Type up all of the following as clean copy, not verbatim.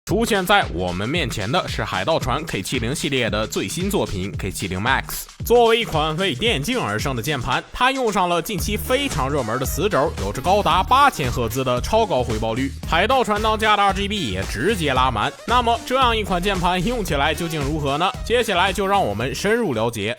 出现在我们面前的是海盗船 K70 系列的最新作品 K70 Max。 作为一款为电竞而生的键盘，它用上了近期非常热门的磁轴，有着高达8000赫兹的超高回报率，海盗船当家的 RGB 也直接拉满。那么这样一款键盘用起来究竟如何呢？接下来就让我们深入了解。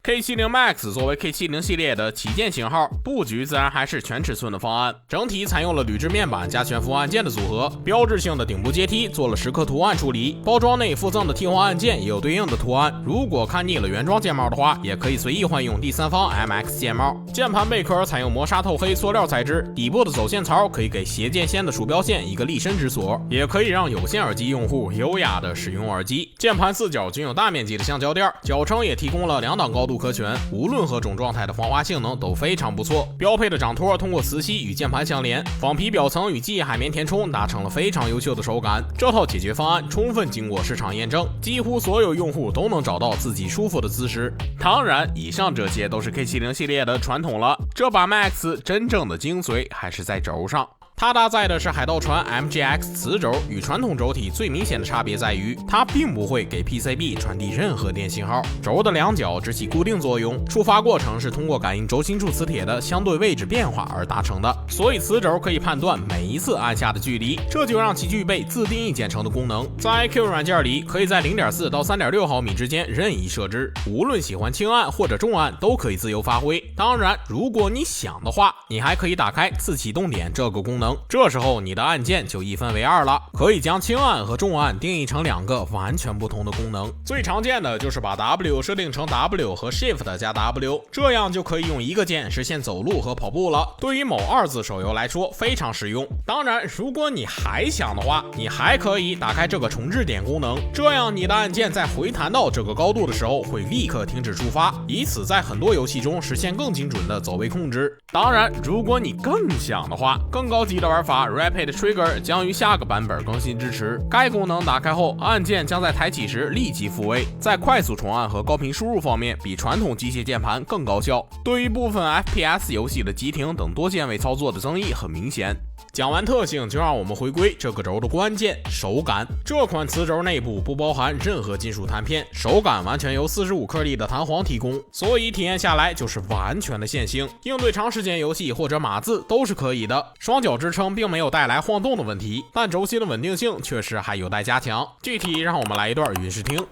K70 Max 作为 K70 系列的旗舰型号，布局自然还是全尺寸的方案，整体采用了铝制面板加悬浮按键的组合，标志性的顶部阶梯做了蚀刻图案处理，包装内附赠的替换按键也有对应的图案，如果看腻了原装键帽的话，也可以随意换用第三方 MX 键帽。键盘背壳采用磨砂透黑塑料材质，底部的走线槽可以给斜键线的鼠标线一个立身之所，也可以让有线耳机用户优雅的使用耳机。键盘四角均有大面积的橡胶垫，脚撑也提供了2档高度可选，无论何种状态的防滑性能都非常不错。标配的掌托通过磁吸与键盘相连，仿皮表层与记忆海绵填充达成了非常优秀的手感。这套解决方案充分经过市场验证，几乎所有用户都能找到自己舒服的姿势。当然，以上这些都是 K70 系列的传统了，这把 Max 真正的精髓还是在轴上。它搭载的是海盗船 MGX 磁轴，与传统轴体最明显的差别在于，它并不会给 PCB 传递任何电信号，轴的两角只起固定作用，触发过程是通过感应轴心处磁铁的相对位置变化而达成的，所以磁轴可以判断每一次按下的距离，这就让其具备自定义键程的功能。在 IQ 软件里，可以在 0.4 到 3.6 毫米之间任意设置，无论喜欢轻按或者重按都可以自由发挥。当然，如果你想的话，你还可以打开自启动点这个功能，这时候你的按键就一分为二了，可以将轻按和重按定义成2个完全不同的功能。最常见的就是把 W 设定成 W 和 Shift 加 W， 这样就可以用一个键实现走路和跑步了。对于某2字手游来说非常实用。当然，如果你还想的话，你还可以打开这个重置点功能，这样你的按键在回弹到这个高度的时候会立刻停止触发，以此在很多游戏中实现更精准的走位控制。当然，如果你更想的话，更高级的玩法Rapid Trigger 将于下个版本更新支持。该功能打开后，按键将在抬起时立即复位，在快速重按和高频输入方面比传统机械键盘更高效。对于部分 FPS 游戏的急停等多键位操作的增益很明显。讲完特性，就让我们回归这个轴的关键——手感。这款磁轴内部不包含任何金属弹片，手感完全由45颗粒的弹簧提供，所以体验下来就是完全的线性，应对长时间游戏或者码字都是可以的。双脚支撑并没有带来晃动的问题，但轴心的稳定性确实还有待加强。具体让我们来一段云视听。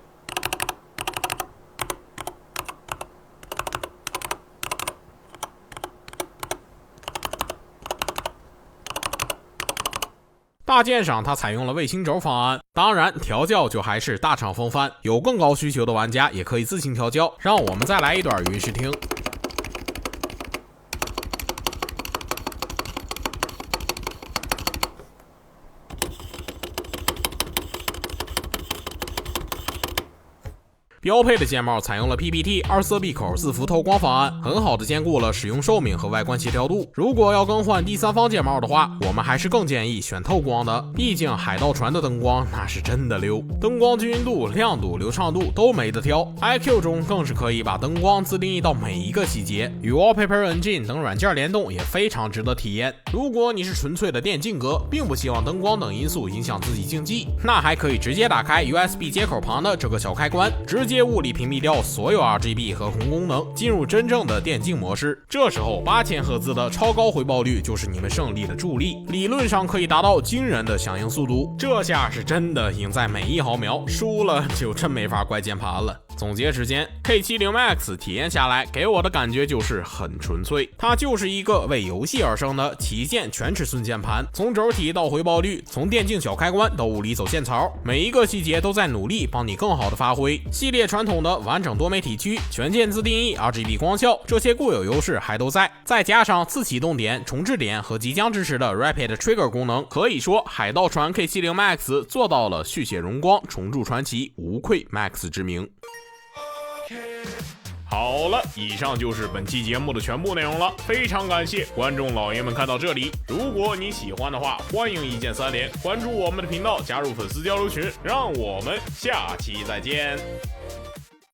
大键上它采用了卫星轴方案，当然调教就还是大厂风范，有更高需求的玩家也可以自行调教。让我们再来一段云视听。标配的键帽采用了 PPT 2色闭口字符透光方案，很好的兼顾了使用寿命和外观协调度。如果要更换第三方键帽的话，我们还是更建议选透光的，毕竟海盗船的灯光那是真的溜，灯光均匀度、亮度、流畅度都没得挑。IQ 中更是可以把灯光自定义到每一个细节，与 Wallpaper Engine 等软件联动也非常值得体验。如果你是纯粹的电竞哥，并不希望灯光等因素影响自己竞技，那还可以直接打开 USB 接口旁的这个小开关，直接物理屏蔽掉所有 RGB 和红功能，进入真正的电竞模式。这时候8000赫兹的超高回报率就是你们胜利的助力，理论上可以达到惊人的响应速度。这下是真的赢在每一毫秒，输了就真没法怪键盘了。总结时间 ，K70 Max 体验下来给我的感觉就是很纯粹，它就是一个为游戏而生的旗舰全尺寸键盘，从轴体到回报率，从电竞小开关到物理走线槽，每一个细节都在努力帮你更好的发挥。系列传统的完整多媒体区、全键自定义、RGB 光效这些固有优势还都在，再加上自启动点、重置点和即将支持的 Rapid Trigger 功能，可以说海盗船 K70 Max 做到了续写荣光、重铸传奇，无愧 Max 之名。好了，以上就是本期节目的全部内容了，非常感谢观众老爷们看到这里。如果你喜欢的话，欢迎一键3连，关注我们的频道，加入粉丝交流群，让我们下期再见。